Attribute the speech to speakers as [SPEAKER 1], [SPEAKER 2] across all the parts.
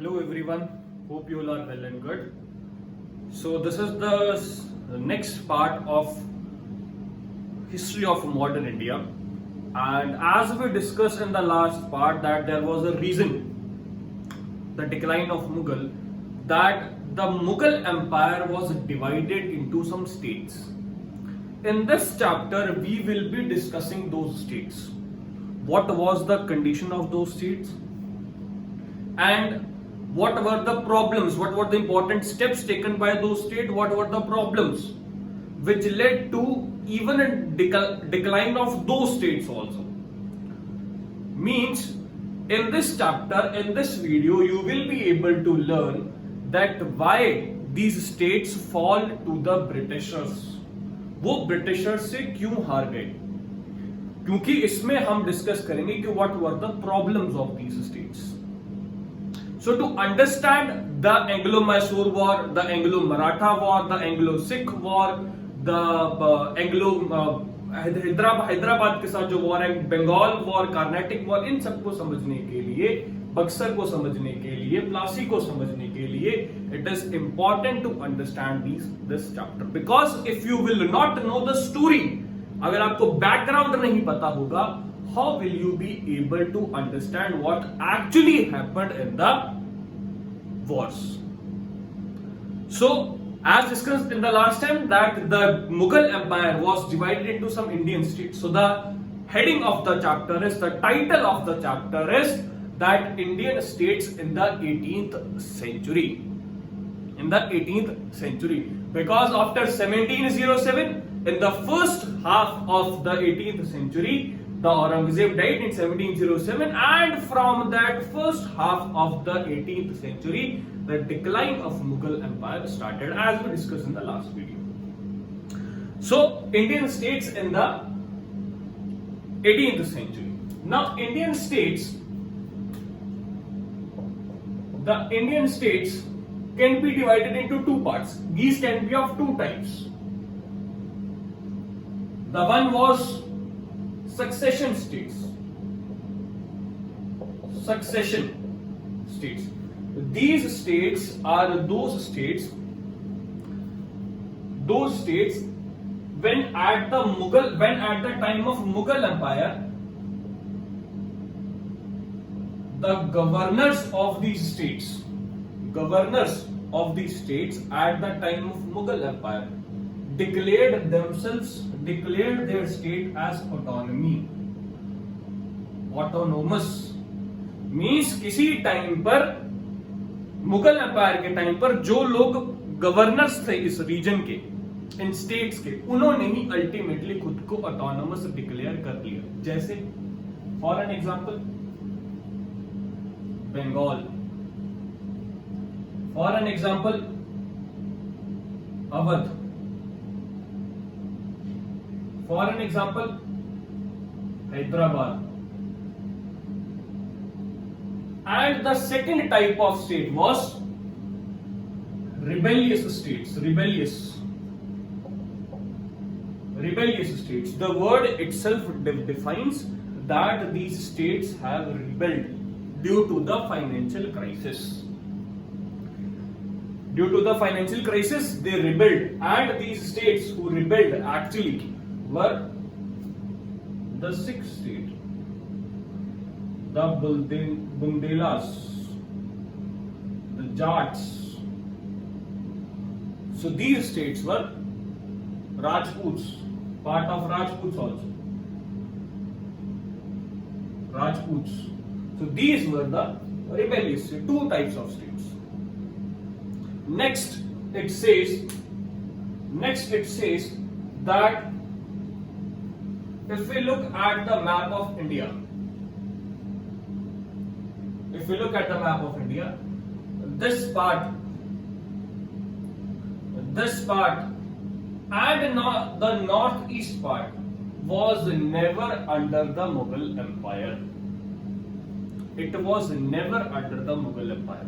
[SPEAKER 1] Hello everyone, hope you all are well and good. So this is the next part of history of modern India, and as we discussed in the last part that there was a reason, the decline of Mughal, that the Mughal Empire was divided into some states. In this chapter we will be discussing those states. What was the condition of those states? And what were the problems, what were the important steps taken by those states, what were the problems which led to even a decline of those states also. Means in this chapter, in this video, you will be able to learn that why these states fall to the Britishers. वो Britishers से क्यों हार गए, क्योंकि इसमें हम discuss करेंगे कि what were the problems of these states. So to understand the Anglo-Mysore War, the Anglo-Maratha War, the Anglo-Sikh War, the Hyderabad के साथ जो वॉर है, बंगाल वॉर, कार्नेटिक वॉर, इन सबको समझने के लिए, बक्सर को समझने के लिए, प्लासी को समझने के लिए, it is important to understand this chapter, because if you will not know the story, अगर आपको बैकग्राउंड नहीं पता होगा, how will you be able to understand what actually happened in the wars? So, as discussed in the last time, that the Mughal Empire was divided into some Indian states. So, the heading of the chapter is, the title of the chapter is that Indian states in the 18th century. In the 18th century. Because after 1707, in the first half of the 18th century, the Aurangzeb died in 1707, and from that first half of the 18th century, the decline of Mughal Empire started, as we discussed in the last video. So, Indian states in the 18th century. Now, Indian states can be divided into two parts. These can be of two types. The one was succession states. Succession states. These states are those states when at the time of Mughal Empire, the governors of these states at the time of Mughal Empire declared their state as autonomous. Means किसी time पर, Mughal empire के time पर, जो लोग governors थे इस reason के, इन states के, उन्होंने ही अल्टीमेटली खुद को ऑटोनोमस डिक्लेयर कर लिया. जैसे for an example Bengal, for an example Awadh, for an example Hyderabad. And the second type of state was rebellious states. Rebellious states. The word itself defines that these states have rebelled due to the financial crisis. Due to the financial crisis, they rebelled, and these states who rebelled actually were the Sikh state, the Bundelas, the Jats. So these states were Rajputs, part of Rajputs also. Rajputs. So these were the rebellious states, two types of states. Next it says that if we look at the map of India, this part and the northeast part was never under the Mughal Empire. It was never under the Mughal Empire.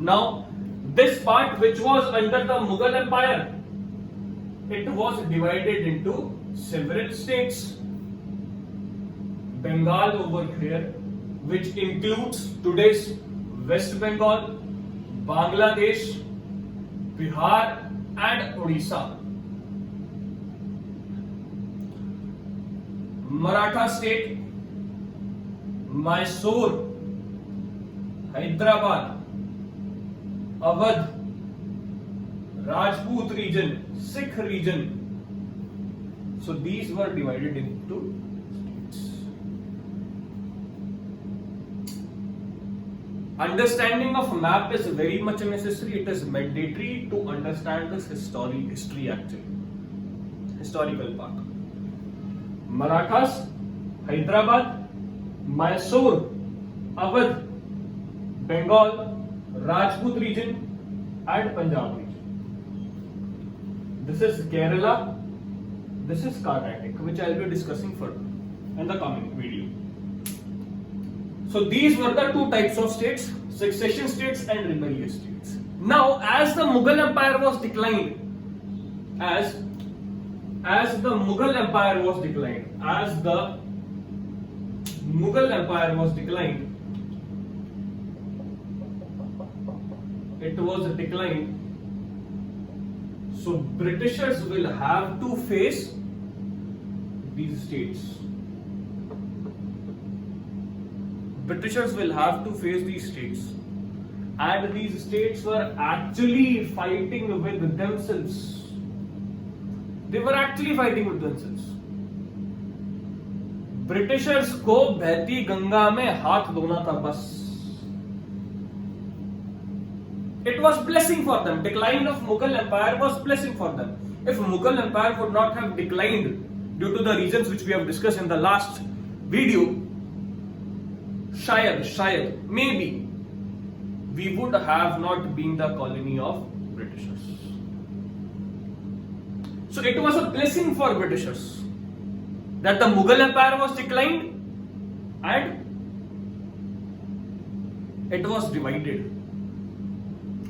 [SPEAKER 1] Now, this part which was under the Mughal Empire, it was divided into several states. Bengal over here which includes today's West Bengal, Bangladesh, Bihar and Odisha. Maratha state, Mysore, Hyderabad, Awadh, Rajput region, Sikh region. So these were divided into states. Understanding of map is very much necessary. It is mandatory to understand this history actually. Historical part. Marathas, Hyderabad, Mysore, Awadh, Bengal, Rajput region and Punjab region. This is Kerala, this is Carnatic, which I will be discussing further in the coming video. So these were the two types of states, succession states and rebellious states. Now as the Mughal Empire was declined, as the Mughal Empire was declined, it was declined. So Britishers will have to face these states. Britishers will have to face these states. And these states were actually fighting with themselves. They were actually fighting with themselves. Britishers को बहती गंगा में हाथ धोना था बस. It was blessing for them. Decline of Mughal Empire was blessing for them. If Mughal Empire would not have declined due to the reasons which we have discussed in the last video, shayad, maybe we would have not been the colony of Britishers. So it was a blessing for Britishers that the Mughal Empire was declined and it was divided.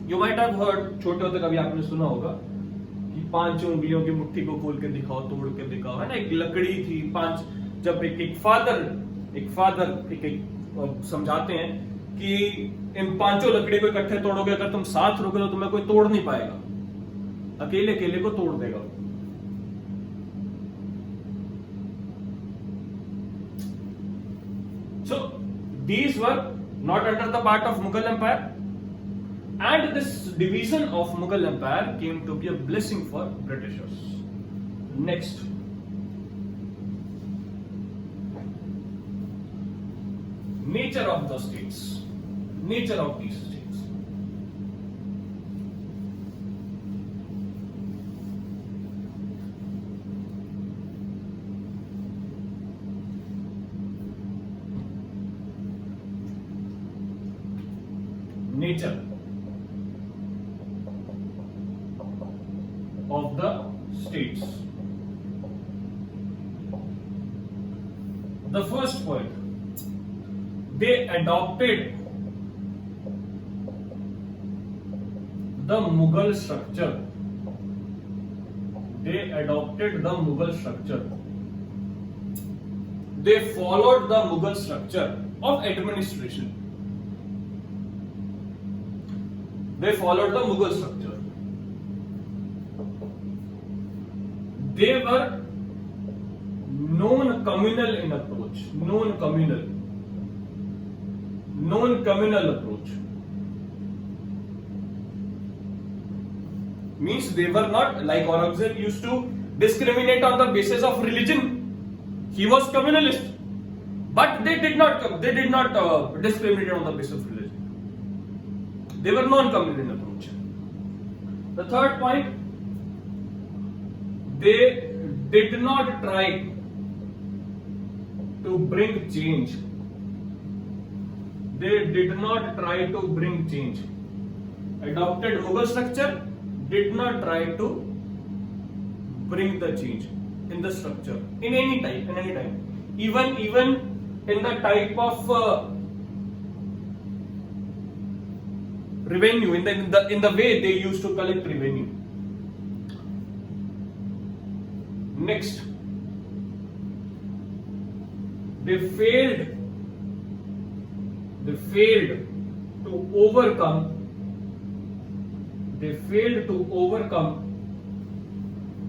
[SPEAKER 1] You might have heard, छोटे होते कभी आपने सुना होगा कि 5 उंगलियों की मुट्ठी को खोल के दिखाओ, तोड़ के दिखाओ, है ना. एक लकड़ी थी, 5, जब एक फादर समझाते हैं कि इन 5 लकड़ी को इकट्ठे तोड़ोगे, अगर तुम साथ रहोगे तो तुम्हें कोई तोड़ नहीं पाएगा, अकेले को तोड़ देगा. So these were not under the part of Mughal Empire. And this division of Mughal Empire came to be a blessing for Britishers. Next. Nature of the states. Nature of these states. Nature of the states. The first point, they adopted the Mughal structure. They followed the Mughal structure of administration. They followed the Mughal structure. They were non-communal in approach. Non-communal approach means they were not like Aurangzeb used to discriminate on the basis of religion. He was communalist, but they did not discriminate on the basis of religion. They were non-communal in approach. The third point, they did not try to bring change. Adopted Mughal structure, did not try to bring the change in the structure in any time. Even in the type of revenue, in the way they used to collect revenue. Next, they failed failed to overcome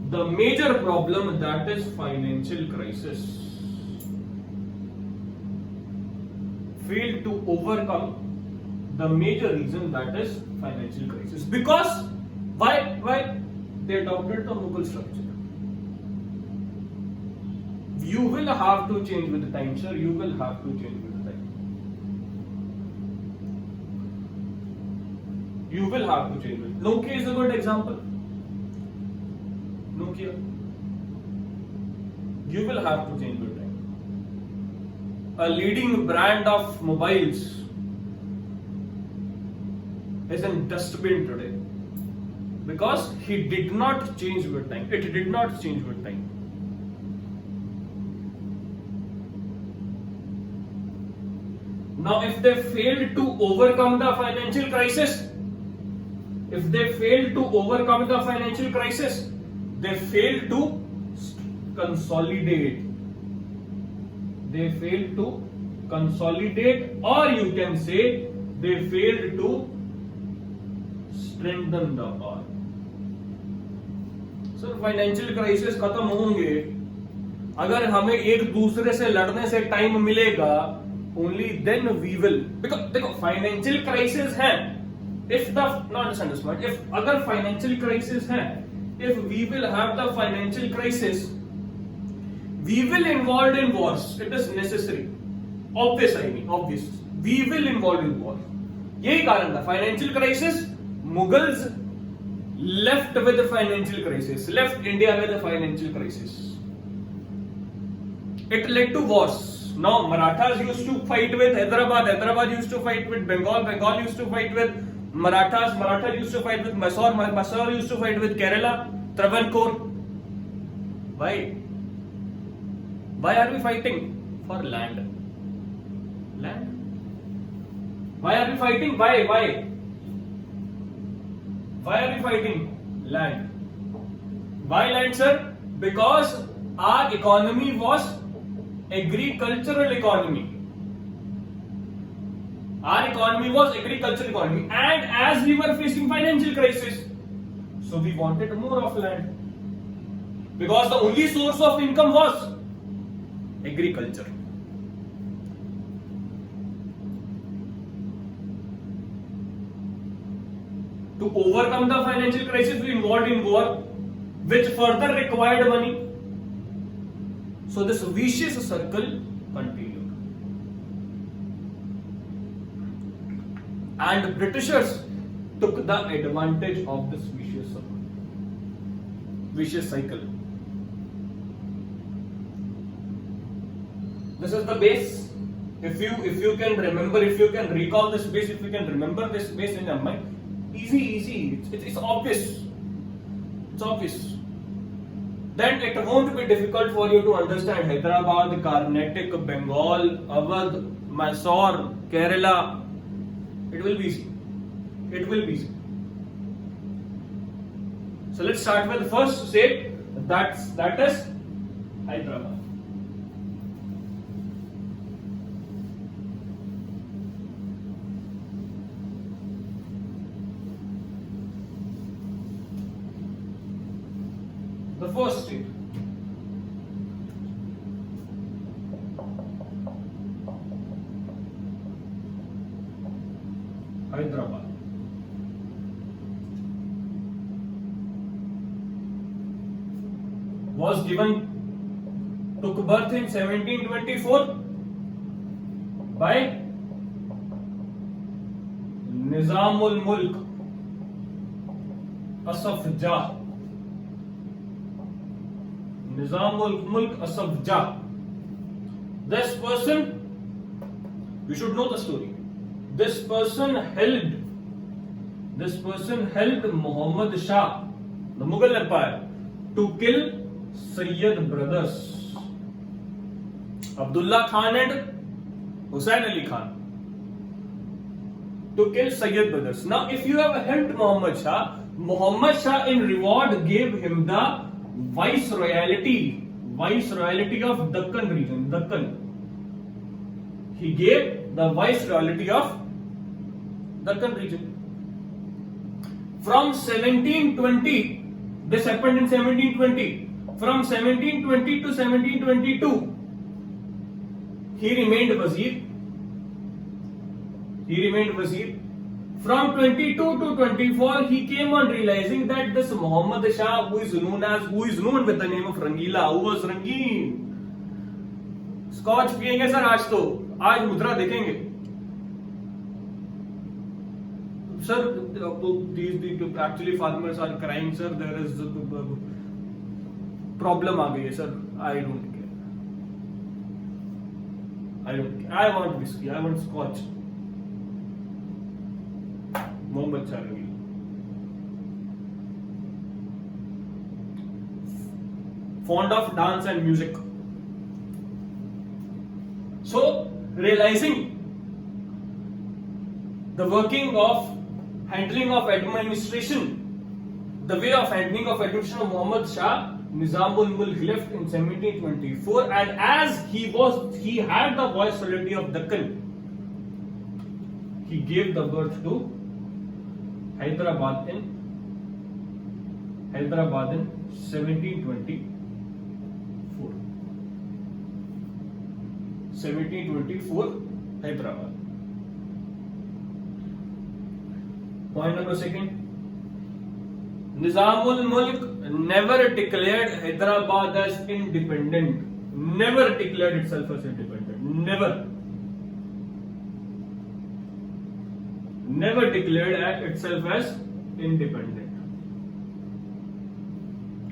[SPEAKER 1] the major problem, that is financial crisis. Failed to overcome the major reason, that is financial crisis. Because why they adopted the Mughal structure. You will have to change with the time, sir. You will have to change with the time. You will have to change with. Nokia is a good example. Nokia. You will have to change with time. A leading brand of mobiles is in dustbin today because he did not change with time. It did not change with time. Now, if they failed to overcome the financial crisis, they failed to consolidate. They failed to consolidate, or you can say they failed to strengthen the power. Sir financial crisis खत्म होंगे अगर हमें एक दूसरे से लड़ने से time मिलेगा. Only then we will, because देखो फाइनेंशियल क्राइसिस है. If the not understand this point, if अगर फाइनेंशियल क्राइसिस है, if we will have the financial crisis, we will involved in wars. It is necessary. Obvious. We will involved in war. यही कारण था financial crisis. Mughals left with the financial crisis, left India with the financial crisis. It led to wars. Now Marathas used to fight with Hyderabad used to fight with Bengal used to fight with Marathas used to fight with Mysore used to fight with Kerala, Travancore. Why are we fighting? For land. Why are we fighting? Why are we fighting? Land. Why land, sir? Because our economy was agricultural economy. Our economy was agricultural economy, and as we were facing financial crisis, so we wanted more of land, because the only source of income was agriculture. To overcome the financial crisis, we involved in war, which further required money. So this vicious circle continued. And Britishers took the advantage of this vicious cycle. This is the base. If you can remember, if you can recall this base, if you can remember this base in your mind, easy. It's obvious. It's obvious. Then it won't be difficult for you to understand Hyderabad, Carnatic, Bengal, Awadh, Mysore, Kerala. It will be easy. So let's start with the first state. That is Hyderabad. The first state. Hyderabad. Took birth in 1724 by Nizamul Mulk Asaf Jah. Nizamul Mulk Asaf Jah. This person, you should know the story. This person held Muhammad Shah, the Mughal Empire, to kill Sayyid brothers, Abdullah Khan and Hussain Ali Khan, to kill Sayyid brothers. Now, if you have helped Muhammad Shah in reward gave him the viceroyalty of Deccan region. He gave the viceroyalty of Deccan region. From 1720, this happened in 1720. From 1720 to 1722, he remained Wazir. From 22 to 24, he came on realizing that this Muhammad Shah, who is known with the name of Rangila, who was Rangeen. Scotch पिएंगे sir आज मुद्रा देखेंगे sir. Actually farmers are crying sir, there is problem आ गई है sir. I don't care, I want whisky, I want scotch. Mohammad Shah Rangila. Fond of dance and music. So, realizing the working of handling of administration, the way of handling of administration of Muhammad Shah, Nizamul Mulk left in 1724, and as he had the viceroyalty of Deccan, he gave the birth to Hyderabad in 1724. 1724 Hyderabad. Point number second. Nizamul Mulk never declared Hyderabad as independent. Never declared itself as independent. Never declared itself as independent.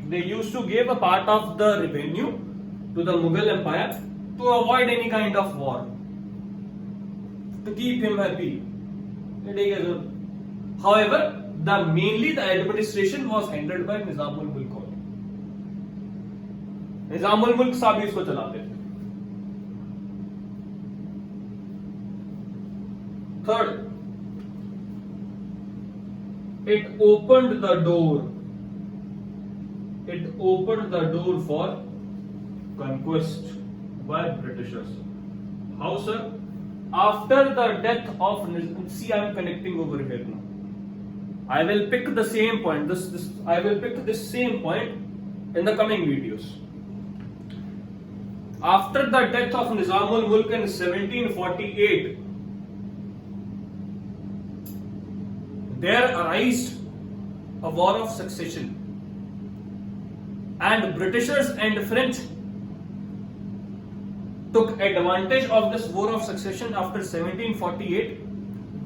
[SPEAKER 1] They used to give a part of the revenue to the Mughal Empire to avoid any kind of war, to keep him happy. However, mainly the administration was handled by Nizamul Mulk only. Nizamul Mulk साहब इसको चलाते थे. Third, it opened the door for conquest by Britishers. How, sir? After the death of see, I am connecting over here now. I will pick the same point. I will pick this same point in the coming videos. After the death of Nizamul Mulk in 1748, there arose a war of succession, and Britishers and French took advantage of this war of succession after 1748,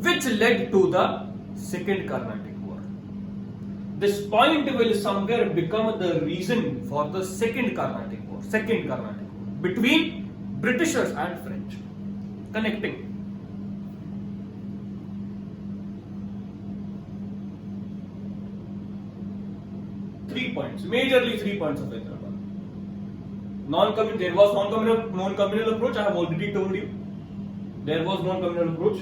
[SPEAKER 1] which led to the Second Carnatic War. This point will somewhere become the reason for the Second Carnatic War between Britishers and French. Connecting. Majorly 3 points of Hyderabad. There was non-communal approach. I have already told you. There was non-communal approach.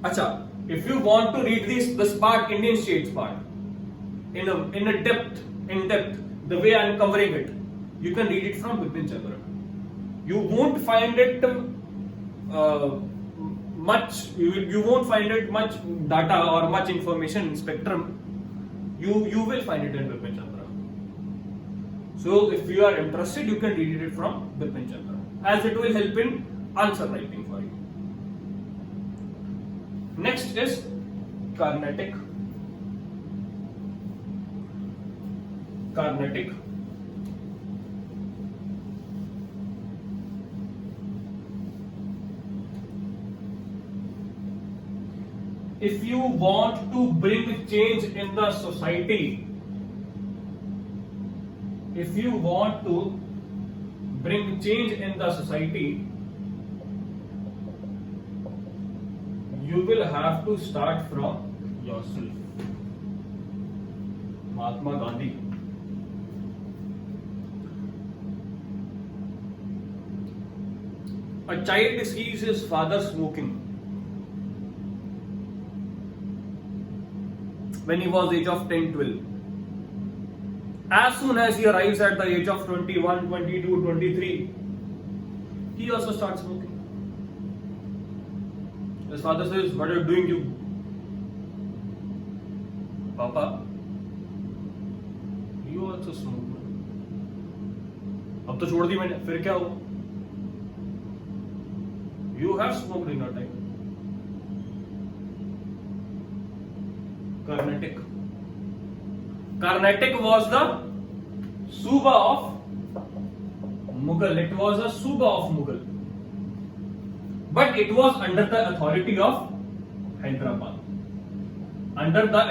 [SPEAKER 1] Acha, if you want to read this part, Indian states part, in depth, the way I am covering it, you can read it from Bipin Chandra. You won't find it much. You won't find it much data or much information in Spectrum. You will find it in Bipin Chandra. So if you are interested, you can read it from Bipin Chandra, as it will help in answer writing for you. Next is Carnatic. If you want to bring change in the society, you will have to start from yourself. Mahatma Gandhi. A child sees his father smoking when he was age of 10-12. As soon as he arrives at the age of 21, 22, 23, he also starts smoking. His father says, "What are you doing, you?" "Papa, you also smoke." अब तो छोड़ दी मैंने, फिर क्या हुआ? You have smoked in your time. Carnatic. Carnatic was the Suba of Mughal. It was a Suba of Mughal. But it was under the authority of Hyderabad. Under the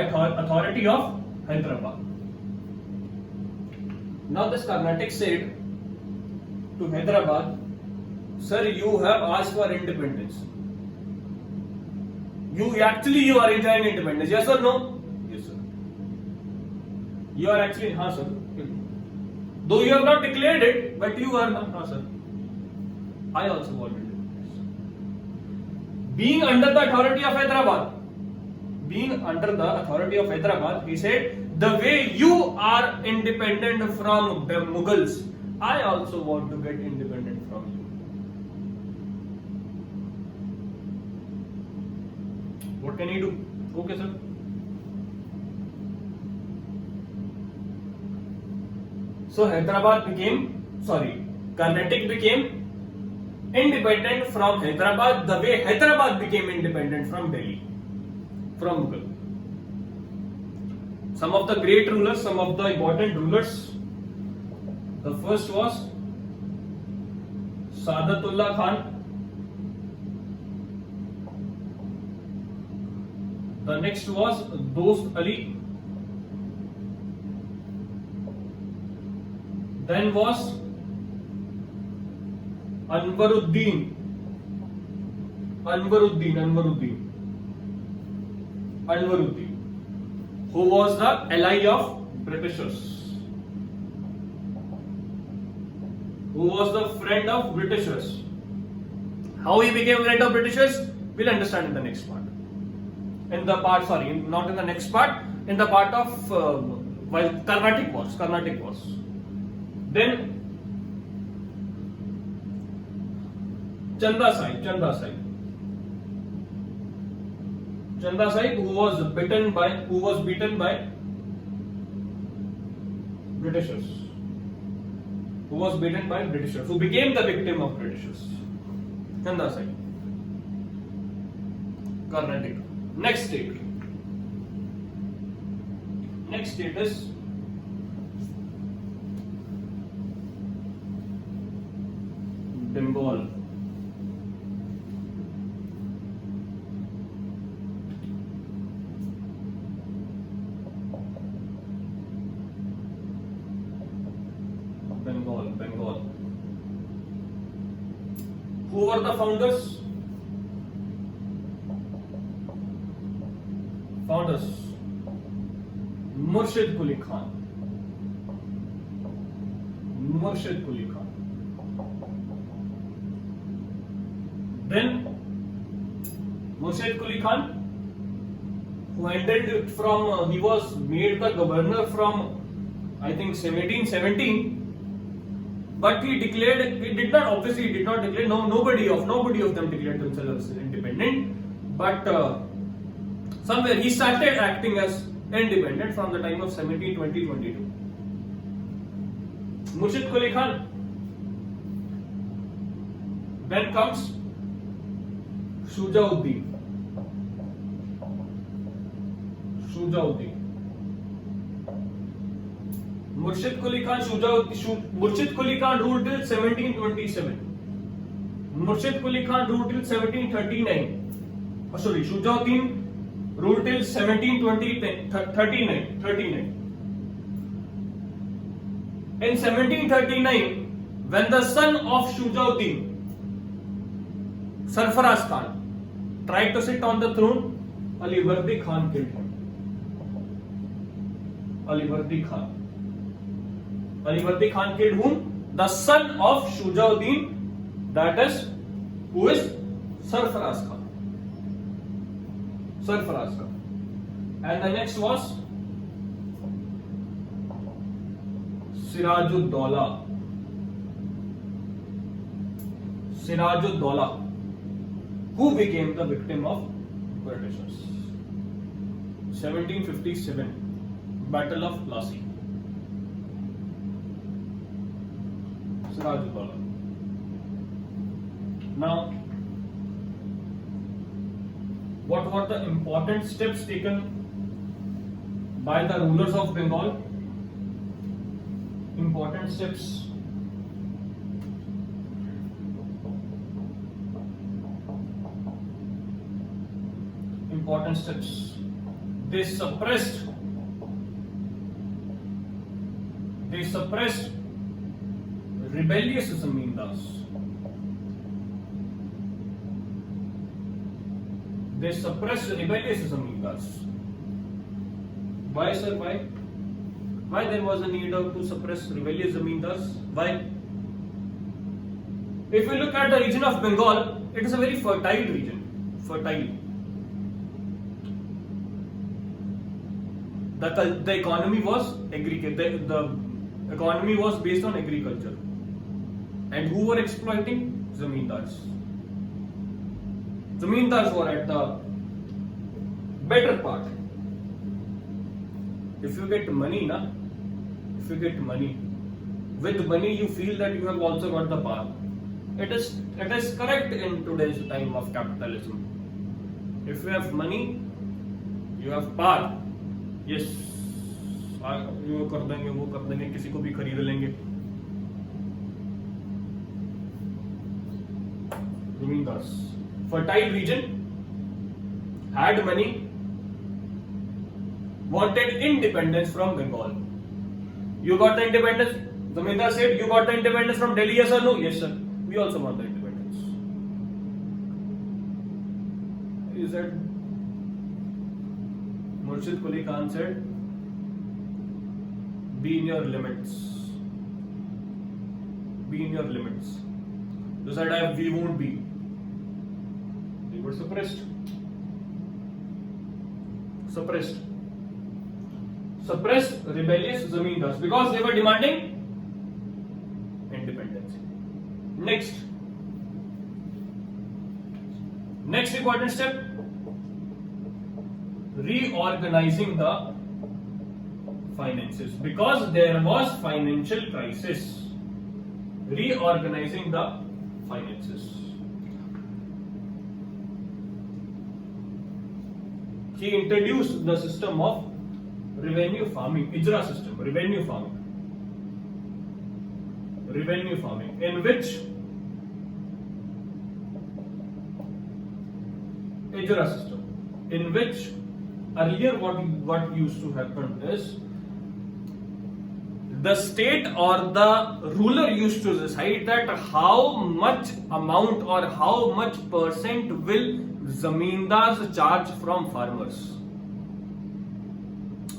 [SPEAKER 1] authority of Hyderabad. Now this Carnatic said to Hyderabad, "Sir, you have asked for independence. You are enjoying independence. Yes or no?" "Yes, sir." "You are actually," "Haan, sir." "Though you have not declared it, but you are not." "Haan, sir. I also want independence." Being under the authority of Hyderabad, he said, "The way you are independent from the Mughals, I also want to get independent from you." What can he do? Okay, sir. So Carnatic became independent from Hyderabad the way Hyderabad became independent from Delhi, from Mughal. Some of the great rulers, some of the important rulers. The first was Sadatullah Khan. The next was Dost Ali. Then was Anwaruddin, who was the ally of Britishers, who was the friend of Britishers. How he became a friend of Britishers, we'll understand in the next part. Not in the next part, in the part of Carnatic Wars. Then Chanda Sahib, who was beaten by Britishers, who became the victim of Britishers. Chanda Sahib, Carnatic. Next state is Bengal. Who were the founders? Murshid Quli Khan. Then Murshid Quli Khan, who ended from he was made the governor from I think 1717, but he did not declare. Nobody of them declared themselves as independent, but somewhere he started acting as independent from the time of 1720-22. Murshid Quli Khan. Then comes Shujauddin. Murshid Quli Khan ruled till 1727. Murshid Quli Khan ruled till 1739. Shujauddin ruled till 1739. In 1739, when the son of Shujauddin, Sarfaraz Khan, tried to sit on the throne, Alivardi Khan killed him. Alivardi Khan killed whom? The son of Shujauddin, that is, who is Sarfaraz Khan. And the next was Sirajuddaula, who became the victim of Britishers. 1757, Battle of Plassey. Sirajuddaula. Now, what were the important steps taken by the rulers of Bengal? Important steps. Important steps. They suppressed rebellious zamindars. They suppressed rebellious zamindars. Why, sir? Why? Why there was a need to suppress rebellious zamindars? Why? If we look at the region of Bengal, it is a very fertile region. Fertile. The economy was the economy was based on agriculture. And who were exploiting? Zamindars. Zamindars were at the better part. If you get money, with money you feel that you have also got the power. It is correct in today's time of capitalism. If you have money, you have power. Yes, ये कर देंगे, वो कर देंगे, किसी को भी खरीद लेंगे. Zamindars, fertile region, had money, wanted independence from Bengal. You got the independence. Zamindar said, "You got the independence from Delhi, yes or no?" Yes, sir. We also want the independence. Is that Murshid Quli Khan said, "Be in your limits. Be in your limits." They said, "We won't be." They were suppressed. Suppressed rebellious zamindars because they were demanding independence. Next important step, reorganizing the finances because there was financial crisis. Reorganizing the finances. He introduced the system of revenue farming, IJRA system, revenue farming, in which IJRA system, in which earlier what used to happen is the state or the ruler used to decide that how much amount or how much percent will zamindars charge from farmers.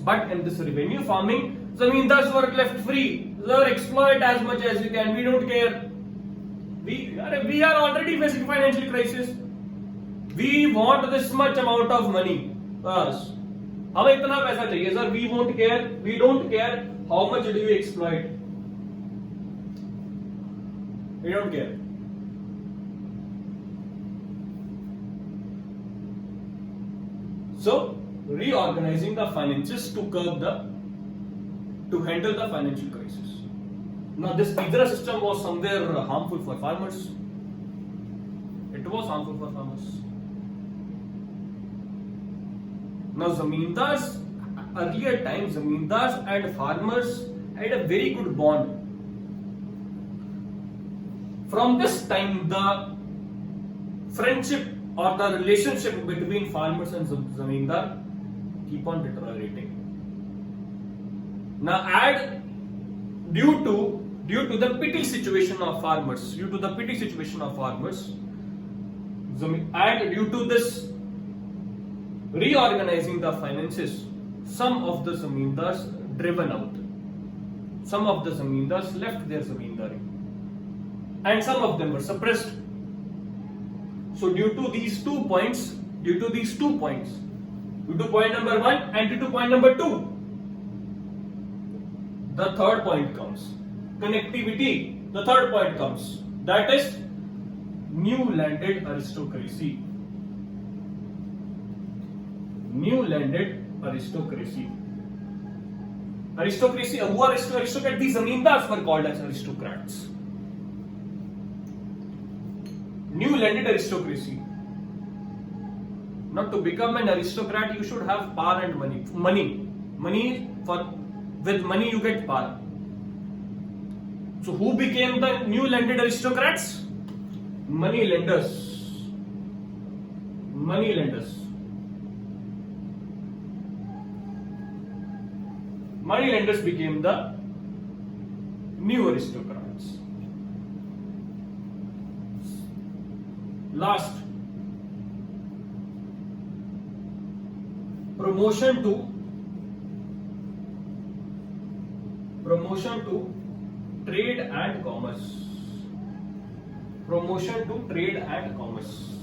[SPEAKER 1] But in this revenue farming, zamindars were left free. They were exploit as much as you can. We don't care. We are already facing financial crisis. We want this much amount of money. Us. हमें इतना पैसा चाहिए, sir. We won't care. We don't care how much do you exploit. We don't care. So, reorganizing the finances to handle the financial crisis. Now, this IJRA system was somewhere harmful for farmers. It was harmful for farmers. Now, earlier times, zamindars and farmers had a very good bond. From this time, the friendship or the relationship between farmers and zamindar keep on deteriorating. Now, due to the petty situation of farmers, due to this reorganizing the finances, some of the zamindars driven out. Some of the zamindars left their zamindari, and some of them were suppressed. So, due to these 2 points, due to point number 1 and due to point number 2, the third point comes. Connectivity. The third point comes. That is New landed aristocracy. New landed aristocracy. Aristocracy, who are aristocrats? The zamindars were called as aristocrats. New landed aristocracy. Now, to become an aristocrat, you should have power and money. With money you get power. So, who became the new landed aristocrats? Money lenders. Money lenders. Money lenders became the new aristocrats. Last, promotion to trade and commerce. Promotion to trade and commerce.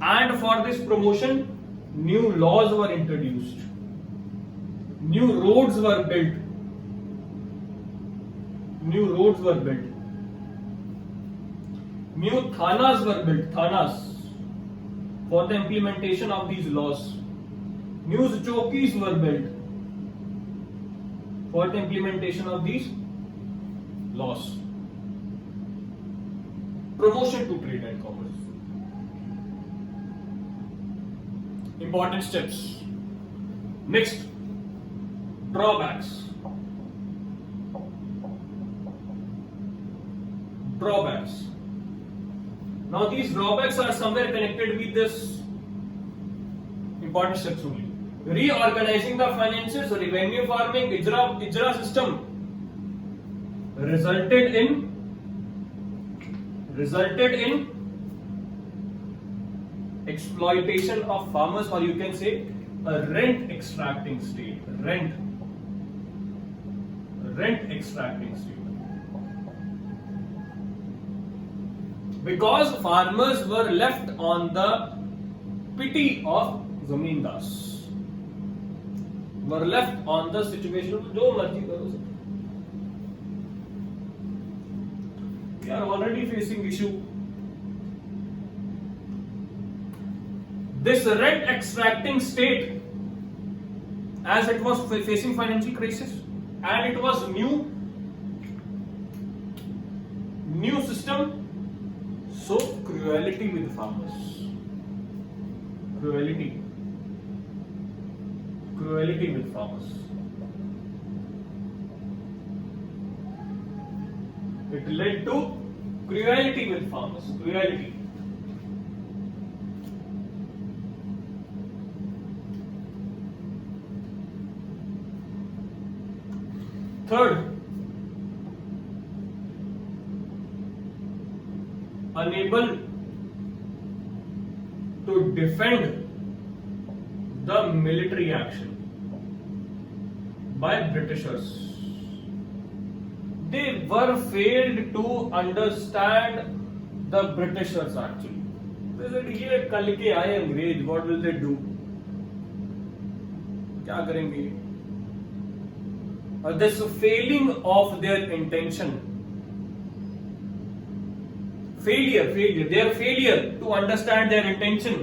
[SPEAKER 1] And for this promotion, new laws were introduced. New roads were built. New roads were built. New thanas were built. Thanas for the implementation of these laws. New chowkis were built for the implementation of these laws. Promotion to trade and commerce. Important steps. Next, drawbacks. Drawbacks. Now these drawbacks are somewhere connected with this important steps only. Reorganizing the finances, revenue farming, IJRA system resulted in exploitation of farmers, or you can say a rent extracting state. Rent extracting state. Because farmers were left on the pity of zamindars. Were left on the situation of jo marzi karo. We are already facing issue. This rent extracting state, as it was facing financial crisis, and it was new system, so cruelty with farmers. Cruelty with farmers. It led to cruelty with farmers. Cruelty. Third, unable to defend the military action by Britishers. They were failed to understand the Britishers actually. They said, "ये कल के आए अंग्रेज, what will they do? क्या करेंगे?" This failing of their intention, their failure to understand their intention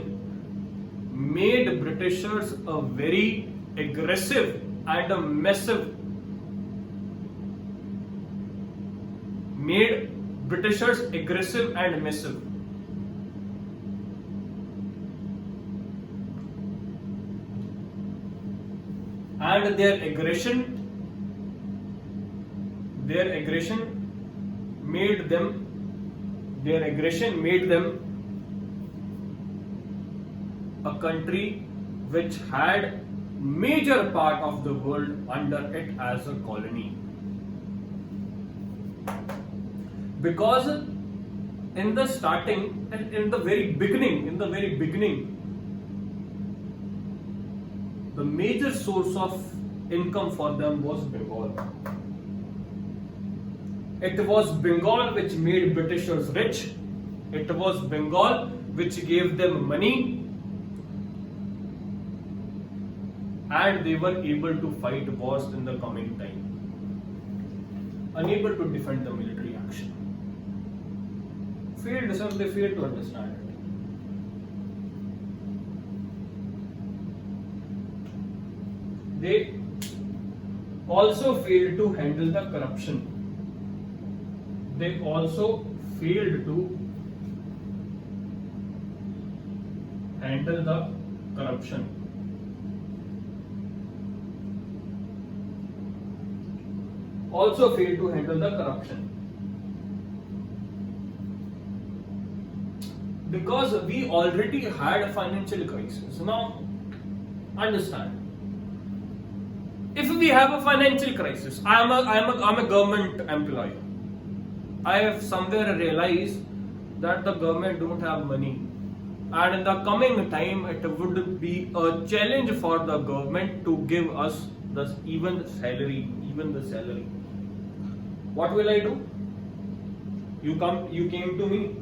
[SPEAKER 1] made Britishers a very aggressive and a massive. Made Britishers aggressive and massive. And their aggression made them a country which had major part of the world under it as a colony. Because in the starting, in the very beginning, the major source of income for them was Bengal. It was Bengal which made Britishers rich. It was Bengal which gave them money, and they were able to fight wars in the coming time. Unable to defend the military action. Failed, sir, they failed to understand it. They also failed to handle the corruption. They also failed to handle the corruption. Also failed to handle the corruption. Because we already had a financial crisis. Now, understand. If we have a financial crisis, I'm a government employee. I have somewhere realized that the government don't have money, and in the coming time, it would be a challenge for the government to give us even the salary. What will I do? You came to me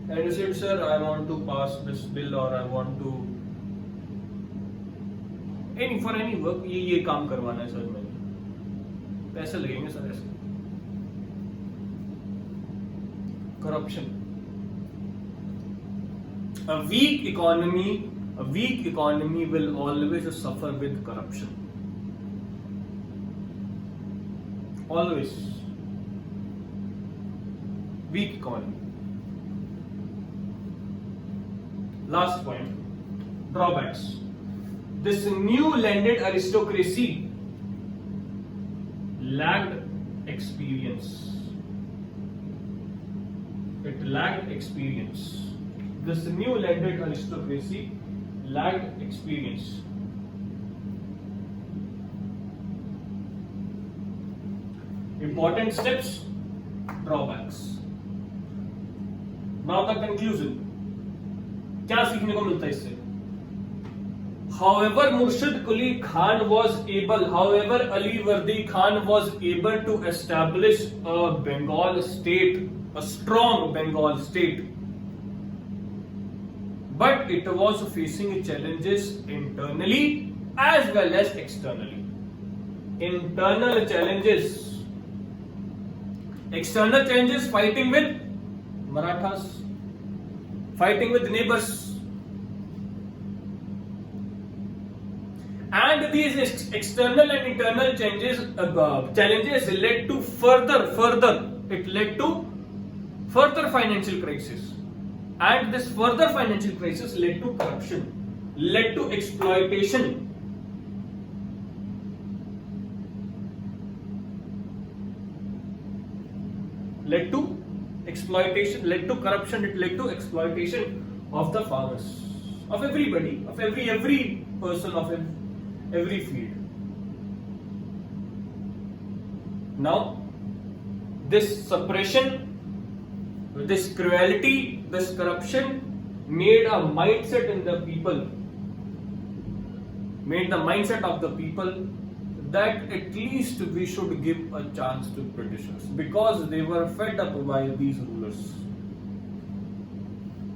[SPEAKER 1] and you said, sir, I want to pass this bill, or I want to for any work, ये काम करवाना है sir, मैंने पैसे लगेंगे sir ऐसे. Corruption. A weak economy will always suffer with corruption. Always. Weak economy. Last point. Drawbacks. This new landed aristocracy lacked experience. It lacked experience. This new landed aristocracy lacked experience. Important steps, drawbacks. Now the conclusion. क्या सीखने को मिलता है इससे? However, Murshid Ali Khan was able to establish a Bengal state, a strong Bengal state, but it was facing challenges internally as well as externally. Internal challenges, external challenges, fighting with Marathas, fighting with neighbors. And these external and internal challenges led to further financial crisis, and this further financial crisis led to corruption, led to exploitation. Led to corruption, it led to exploitation of the farmers, of everybody, of every person, of every field. Now, this suppression, this cruelty, this corruption made a mindset in the people, made the mindset of the people that at least we should give a chance to Britishers, because they were fed up by these rulers,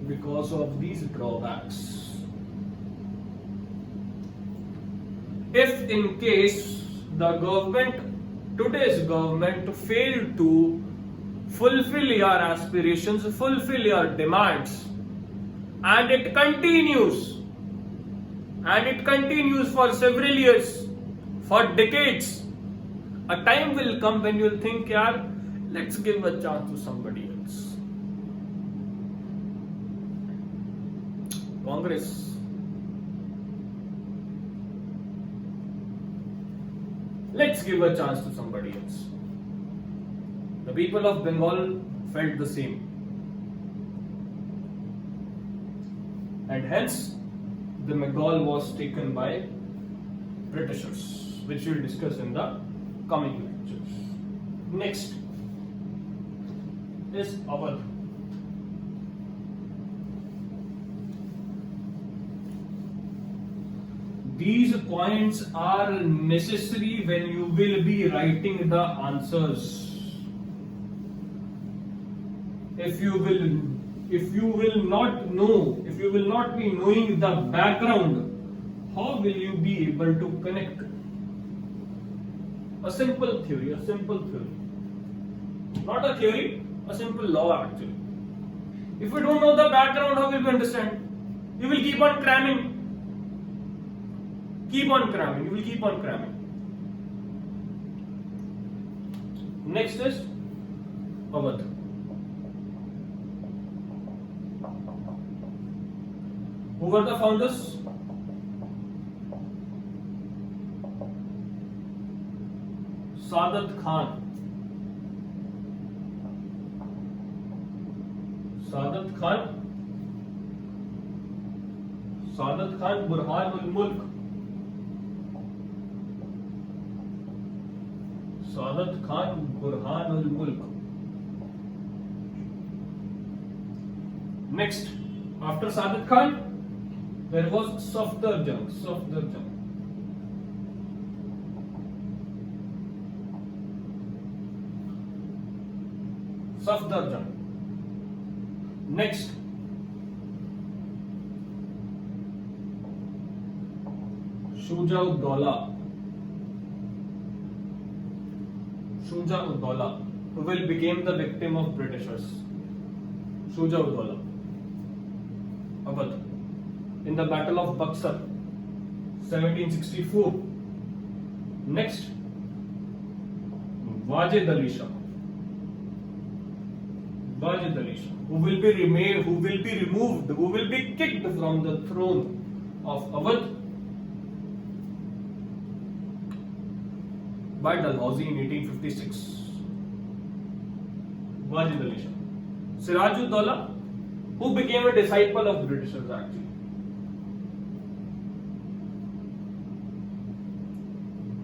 [SPEAKER 1] because of these drawbacks. If in case the today's government failed to fulfill your aspirations, fulfill your demands, and it continues for several years, for decades, a time will come when you'll think, yaar, let's give a chance to somebody else. Congress, let's give a chance to somebody else. The people of Bengal felt the same. And hence, the Bengal was taken by Britishers, which we will discuss in the coming lectures. Next is Awadh. These points are necessary when you will be writing the answers. If you will not be knowing the background, how will you be able to connect a simple theory, not a theory, a simple law actually. If you don't know the background, how will you understand? You will keep on cramming. Keep on cramming. You will keep on cramming. Next is Awadh. Who were the founders? Saadat Khan. Saadat Khan, Burhanul Mulk. Saadat Khan, Burhanul Mulk. Next, after Saadat Khan, there was Safdarjung. Next, Shuja-ud-Dawla, who will become the victim of Britishers. Shuja-ud-Dawla, Awadh, in the Battle of Buxar, 1764. Next, Wajid Ali Shah, who will be removed, who will be kicked from the throne of Awadh by Dalhousie in 1856. Wajid Ali Shah. Siraj-ud-Dawla, who became a disciple of Britishers actually.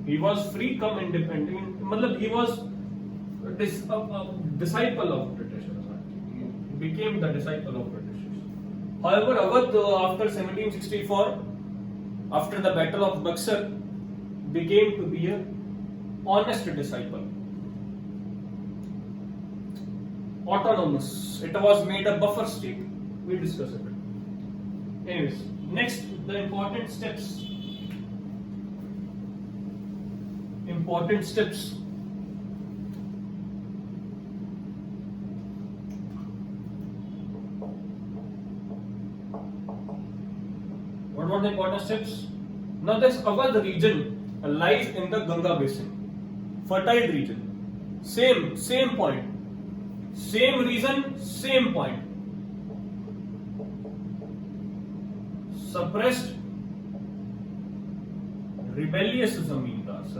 [SPEAKER 1] He was free come independent. He was a disciple of Britishers actually. He became the disciple of Britishers. However, Awadh after 1764, after the Battle of Buxar, became to be a honest disciple. Autonomous. It was made a buffer state. We'll discuss it. Anyways, next, the important steps. What were the important steps? Now this Awadh region lies in the Ganga basin. Fertile region. Same point. Same reason, same point. Suppressed rebellious zamindars.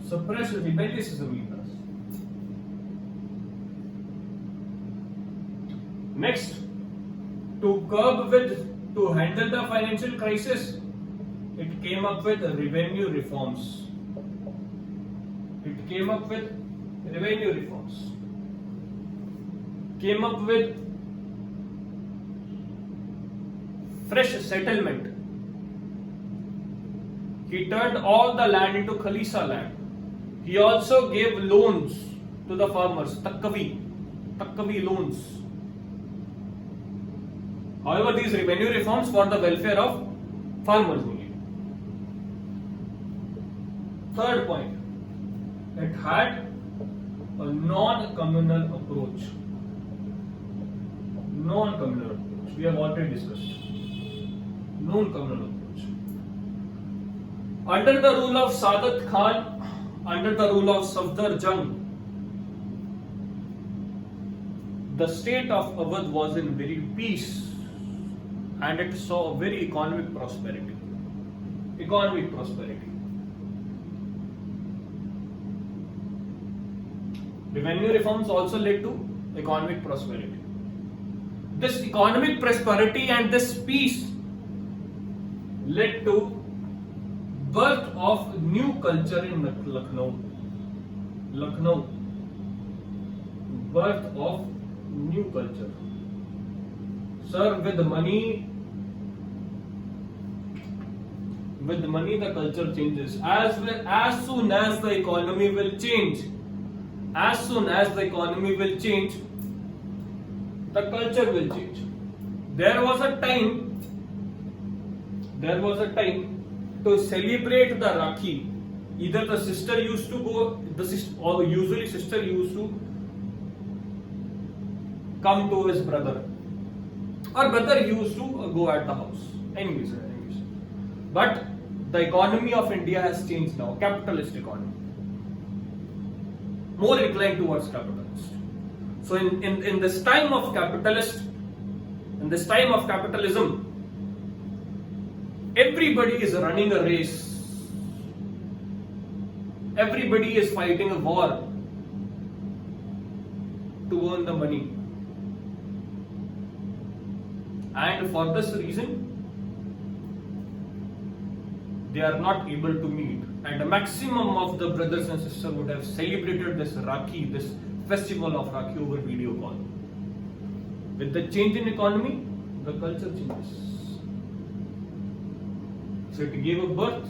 [SPEAKER 1] Suppressed rebellious zamindars. Next, to handle the financial crisis, it came up with revenue reforms. Came up with fresh settlement. He turned all the land into Khalisa land. He also gave loans to the farmers, Takkavi loans. However, these revenue reforms for the welfare of farmers only. Third point, it had a non-communal approach. We have already discussed. Non-communal approach. Under the rule of Saadat Khan, under the rule of Safdarjung, the state of Awadh was in very peace and it saw a very economic prosperity. Revenue reforms also led to economic prosperity. This economic prosperity and this peace led to birth of new culture in Lucknow. Birth of new culture. Sir, with money the culture changes. As soon as the economy will change, the culture will change. There was a time to celebrate the Rakhi either the sister used to go, or usually sister used to come to his brother, or brother used to go at the house. Anyways. But the economy of India has changed now, capitalist economy. More inclined towards capitalist. So in this time of capitalism, everybody is running a race. Everybody is fighting a war to earn the money. And for this reason, they are not able to meet. And the maximum of the brothers and sisters would have celebrated this Rakhi, this festival of Rakhi over video call. With the change in economy, the culture changes. So it gave a birth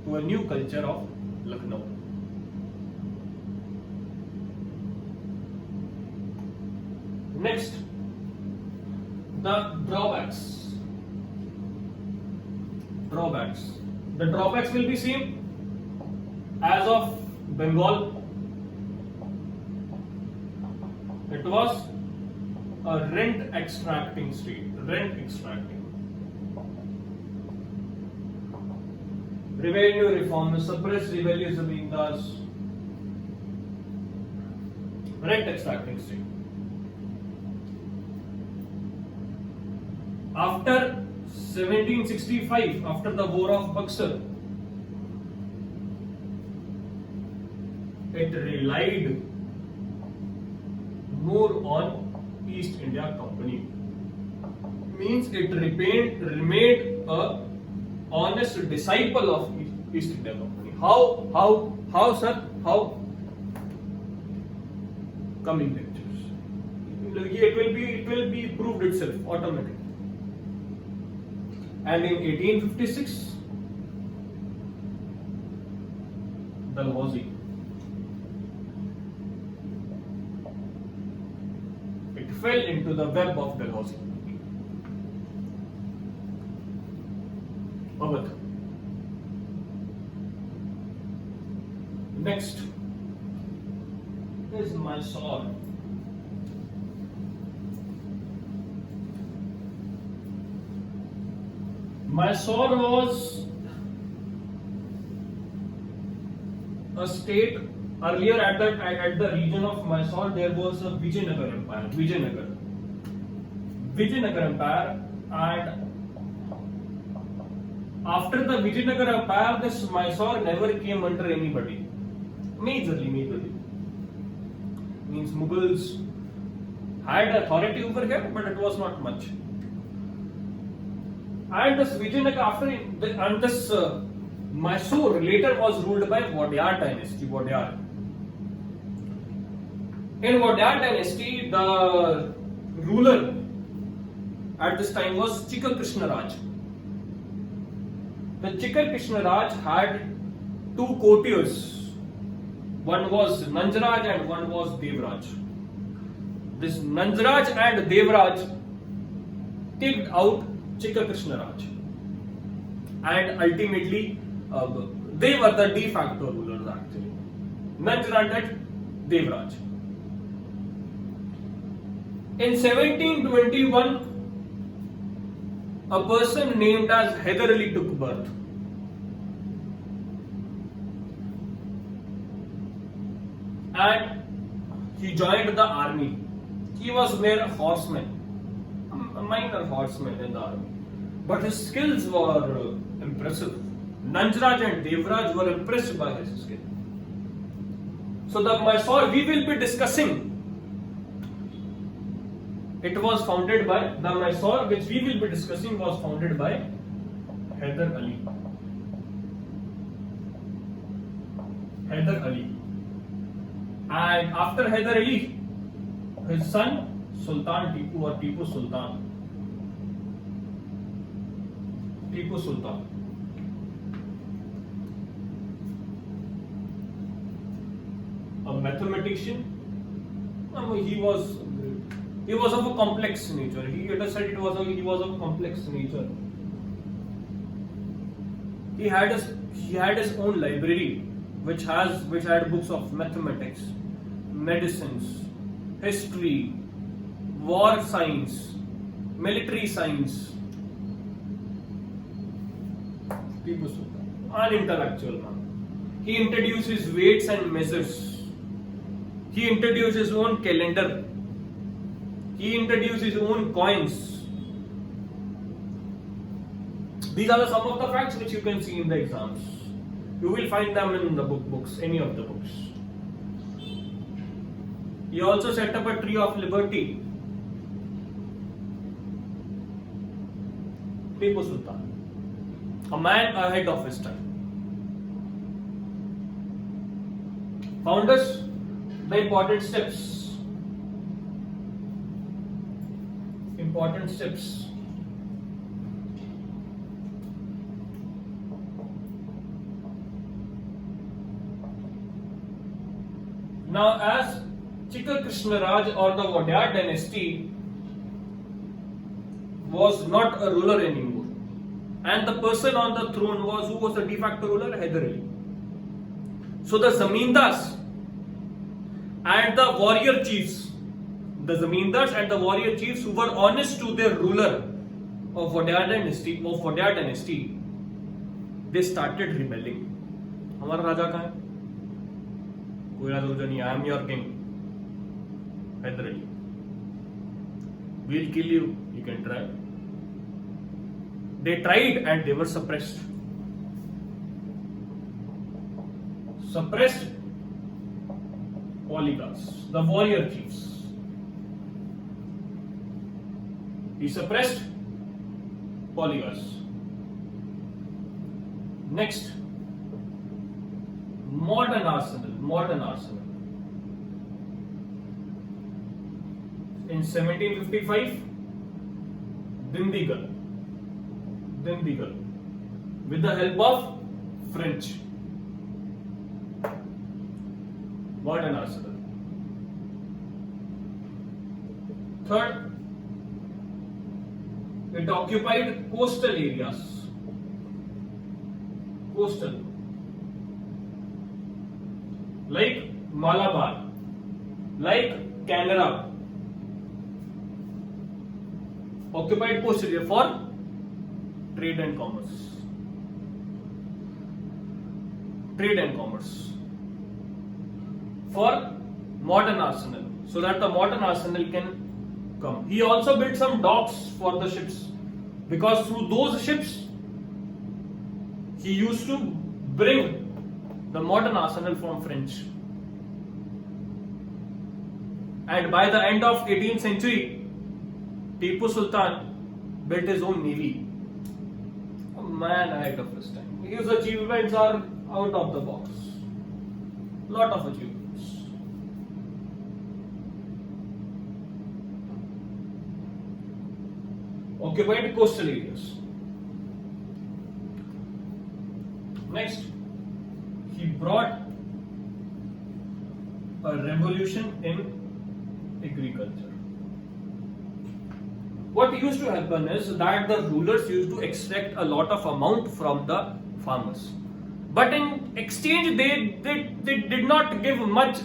[SPEAKER 1] to a new culture of Lucknow. Next, the drawbacks. The drawbacks will be same as of Bengal. It was a rent extracting state. Revenue reform, suppressed rebellious Zamindas. Rent extracting state. After 1765, after the War of Buxar, it relied more on East India Company. Means it remained a honest disciple of East India Company. How, sir? How? Coming lectures. It will be proved itself automatically. And in 1856, Dalhousie. It fell into the web of Dalhousie. Awadh. Next is Mysore. Mysore was a state. Earlier at the region of Mysore there was a Vijayanagar Empire. Vijayanagar Empire, and after the Vijayanagar Empire, this Mysore never came under anybody. Majorly. Means Mughals had authority over here, but it was not much. And this Vijayanagar this Mysore later was ruled by Wadiyar dynasty. In Wadiyar dynasty, the ruler at this time was Chikka Krishna Raj. The Chikka Krishna Raj had two courtiers. One was Nanjaraj and one was Devraj. This Nanjaraj and Devraj kicked out Chikka Krishna Raj, and ultimately they were the de facto rulers actually. Nanjaraj and Devraj. In 1721, a person named as Hyder Ali took birth. And he joined the army. He was mere horseman, a minor horseman in the army. But his skills were impressive. Nanjaraj and Devraj were impressed by his skill. So the Mysore we will be discussing, it was founded by, the Mysore which we will be discussing was founded by Hyder Ali. And after Hyder Ali, his son Sultan Tipu or Tipu Sultan. A mathematician. He was of a complex nature. He said he was of a complex nature. he had his own library, which had books of mathematics, medicines, history, war science, military science. Tipu Sultan, an intellectual man. He introduced his weights and measures. He introduced his own calendar. He introduced his own coins. These are some of the facts which you can see in the exams. You will find them in the books, any of the books. He also set up a tree of liberty. Tipu Sultan, a man ahead of his time. Founders, the important steps. Important steps. Now, as Chikka Krishnaraj or the Wadiyar dynasty was not a ruler anymore, and the person on the throne who was the de facto ruler? Hyder Ali. So the zamindars and the warrior chiefs, who were honest to their ruler of Wadiyar dynasty, they started rebelling. हमारा राजा कहाँ है? कोई राजा नहीं. I am your king, Hyder Ali. We'll kill you. You can try. They tried and they were suppressed. Suppressed oligarchs, the warrior chiefs. He suppressed oligarchs. Next, modern arsenal. In 1755, Dindigal, with the help of French. Modern arsenal. Third, it occupied coastal areas. Like Malabar, like Canara. Occupied coastal area for trade and commerce. For modern arsenal, so that the modern arsenal can come. He also built some docks for the ships, because through those ships he used to bring the modern arsenal from French. And by the end of 18th century, Tipu Sultan built his own navy. A man ahead of his time. His achievements are out of the box. Lot of achievements. Occupied coastal areas. Next, he brought a revolution in agriculture. What used to happen is that the rulers used to extract a lot of amount from the farmers, but in exchange they did not give much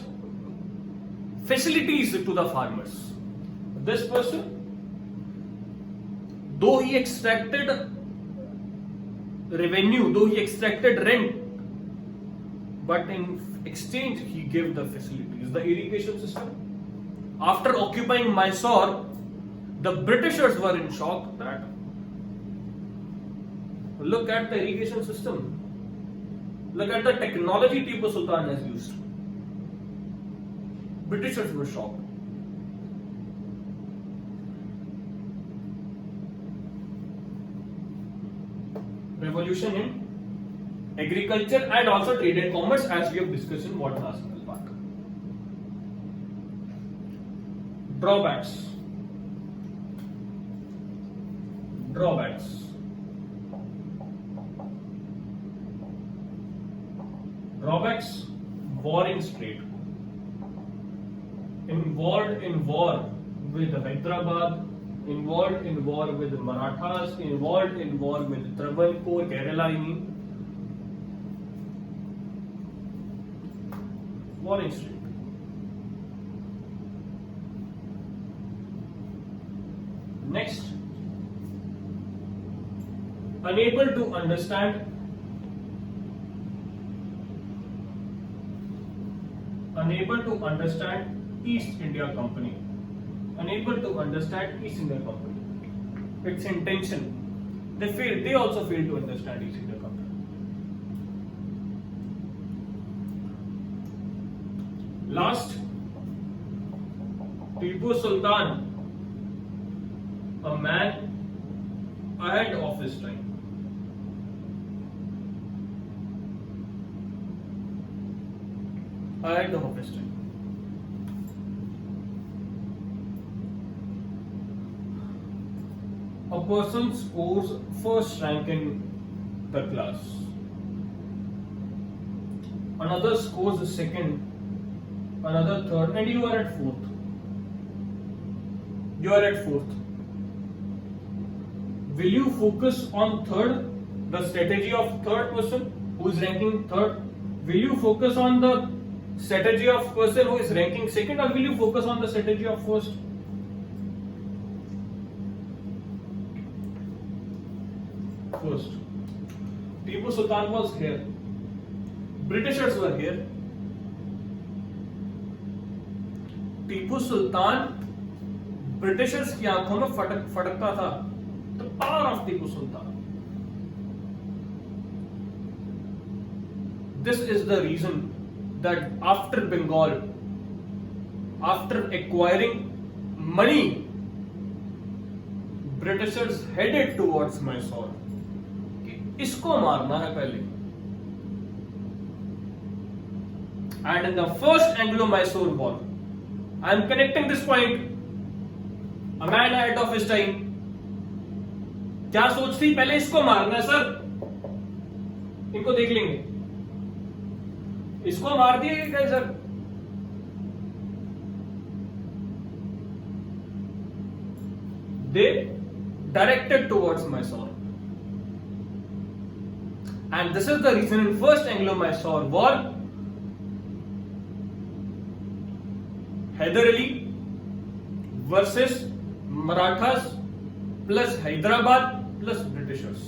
[SPEAKER 1] facilities to the farmers. This person, though he extracted revenue, though he extracted rent, but in exchange he gave the facilities, the irrigation system. After occupying Mysore, the Britishers were in shock that look at the irrigation system, look at the technology Tipu Sultan has used. Britishers were shocked. Revolution in agriculture and also trade and commerce, as we have discussed in modern arsenal part. Drawbacks. War in strait. Involved in war with Hyderabad, involved in war with Marathas, involved in war with Travancore, Kerala, Warring streak. Next, unable to understand East India Company. Unable to understand East India Company. Its intention. They also fail to understand East India Company. Last, Tipu Sultan, a man ahead of his time. Ahead of his time. A person scores first rank in the class. Another scores the second, another third, and you are at fourth. Will you focus on third, the strategy of third person who is ranking third? Will you focus on the strategy of person who is ranking second, or will you focus on the strategy of first? First, Tipu Sultan was here. Britishers were here. Tipu Sultan Britishers की आंखों में फटकता था. The power of Tipu Sultan. This is the reason that after Bengal, after acquiring money, Britishers headed towards Mysore. इसको मारना है पहले. And in the first Anglo-Mysore War, I am connecting this point. A man ahead of his time. क्या सोच थी? पहले इसको मारना है सर. इनको देख लेंगे. इसको मार दिए क्या sir? They directed towards Mysore. And this is the reason in first Anglo-Mysore War, Hyder Ali versus Marathas plus Hyderabad plus Britishers.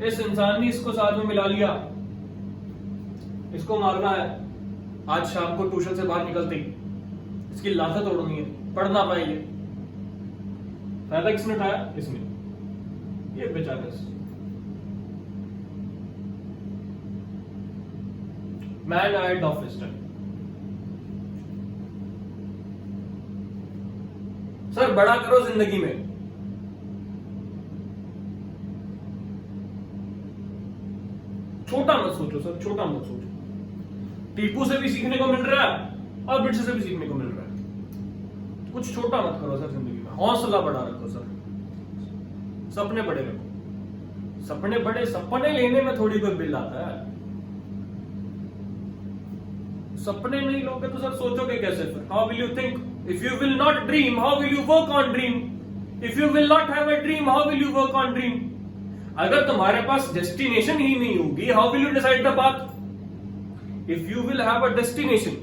[SPEAKER 1] इस इंसान ने इसको साथ में मिला लिया. इसको मारना है. आज शाम को ट्यूशन से बाहर निकलते ही इसकी लाशें तोड़नी है. पढ़ना पाएंगे. फायदा किसने उठाया? इसने. ये बेचारे man ahead of his time. Sir बड़ा करो जिंदगी में. छोटा मत सोचो सर, छोटा मत सोचो. टीपू से भी सीखने को मिल रहा है और ब्रिटिश से भी सीखने को मिल रहा है. कुछ छोटा मत करो सर जिंदगी में. हौसला बड़ा रखो सर. सपने बड़े रखो. सपने लेने में थोड़ी कोई बिल आता है. सपने नहीं लोगे तो सर सोचोगे कैसे फिर? How will you think? If you will not dream, how will you work on dream? If you will not have a dream, how will you work on dream? अगर तुम्हारे पास डेस्टिनेशन ही नहीं होगी, how will you decide the path? If you will have a destination,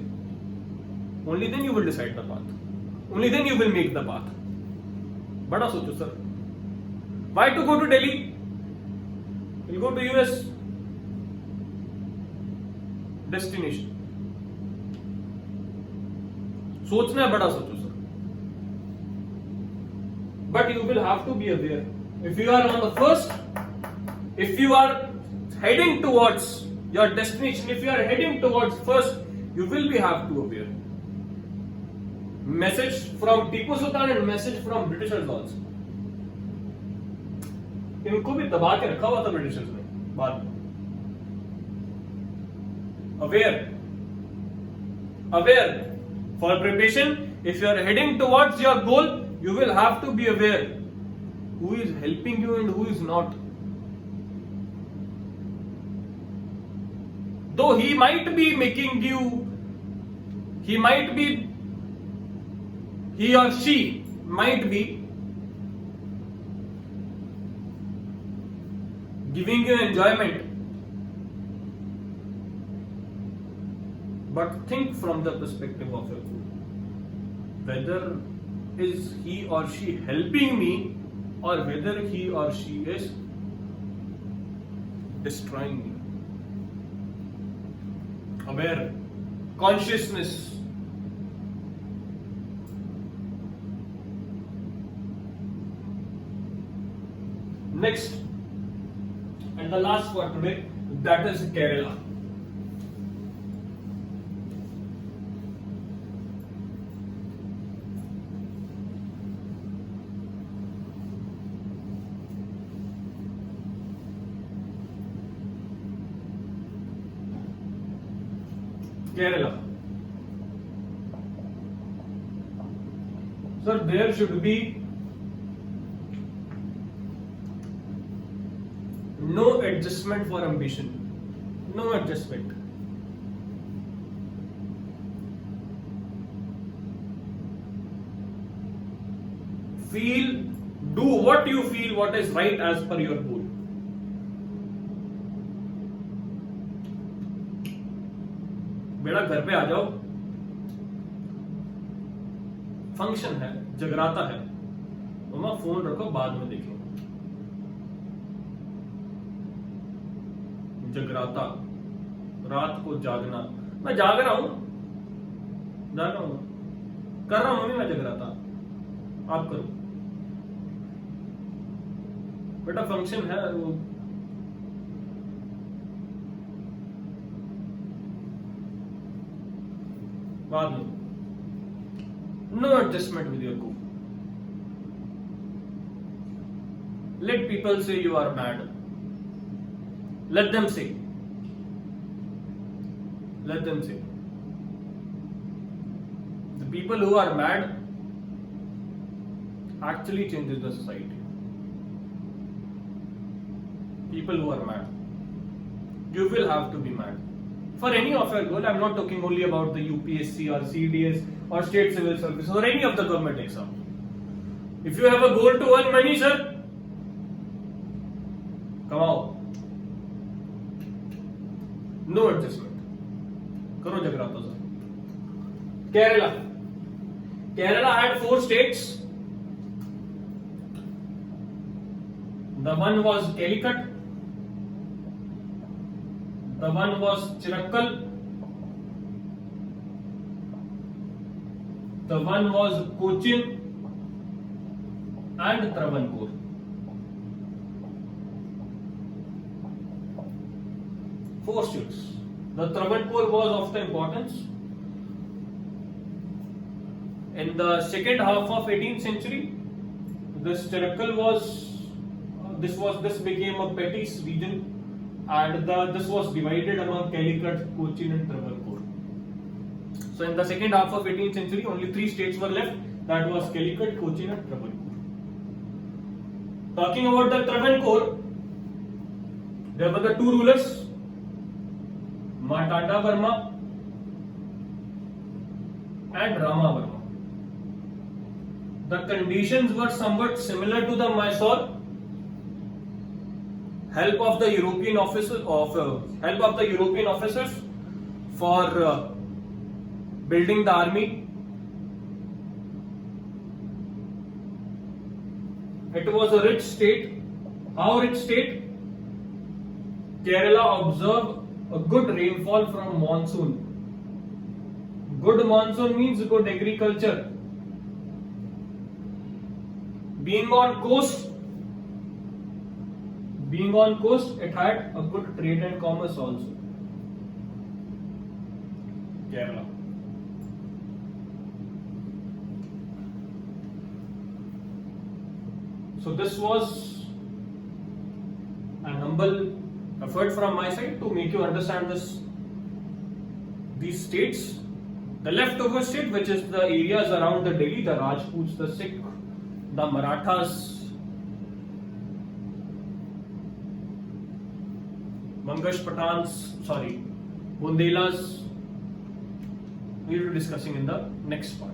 [SPEAKER 1] only then you will decide the path. Only then you will make the path. बड़ा सोचो sir. Why to go to Delhi? Will go to US. Destination. सोचना है बड़ा सोचो sir. But you will have to be aware. If you are on the first, if you are heading towards your destination, if you are heading towards first, you will be have to aware. Message from Tipu Sultan and message from Britishers also. इनको भी दबा के रखा हुआ था Britishers ने बाद में. Aware for preparation. If you are heading towards your goal, you will have to be aware who is helping you and who is not. Though he might be making you, he or she might be giving you enjoyment, but think from the perspective of your guru. Whether is he or she helping me, or whether he or she is destroying me. Aware, consciousness. Next, and the last for today, that is Kerala. Kerala. Sir, there should be no adjustment for ambition. No adjustment. Feel, do what you feel, what is right as per your goal. बेटा घर पे आ जाओ, function है, जगराता है, मम्मा phone रखो, बाद में देख लो। जगराता, रात को जागना, मैं जाग रहा हूं, कर रहा हूं मम्मी मैं जगराता, आप करो। बेटा फंक्शन है वो, बाद में। No adjustment with your goal. Let people say you are mad, let them say, the people who are mad actually changes the society. People who are mad, you will have to be mad for any of your goal. I'm not talking only about the UPSC or CDS or state civil service or any of the government exam. If you have a goal to earn money, sir, come on. No adjustment, करो जगराता sir. Kerala had 4 states. The one was Calicut, the one was Chirakkal, the one was Cochin and Travancore. Four states. The Travancore was of the importance. In the second half of 18th century, this Chirakkal was, this became a petty region, and this was divided among Calicut, Cochin and Travancore. So in the second half of 18th century, only 3 states were left. That was Calicut, Cochin and Travancore. Talking about the Travancore, there were the 2 rulers, Martanda Verma and Rama Verma. The conditions were somewhat similar to the Mysore. Help of the European officers for building the army. It was a rich state. How rich state? Kerala observed a good rainfall from monsoon. Good monsoon means good agriculture. Being on coast, it had a good trade and commerce also. Kerala. So this was an humble effort from my side to make you understand these states. The leftover state, which is the areas around the Delhi, the Rajputs, the Sikh, the Marathas, Mangash Pathans, Bundelas, we will be discussing in the next part.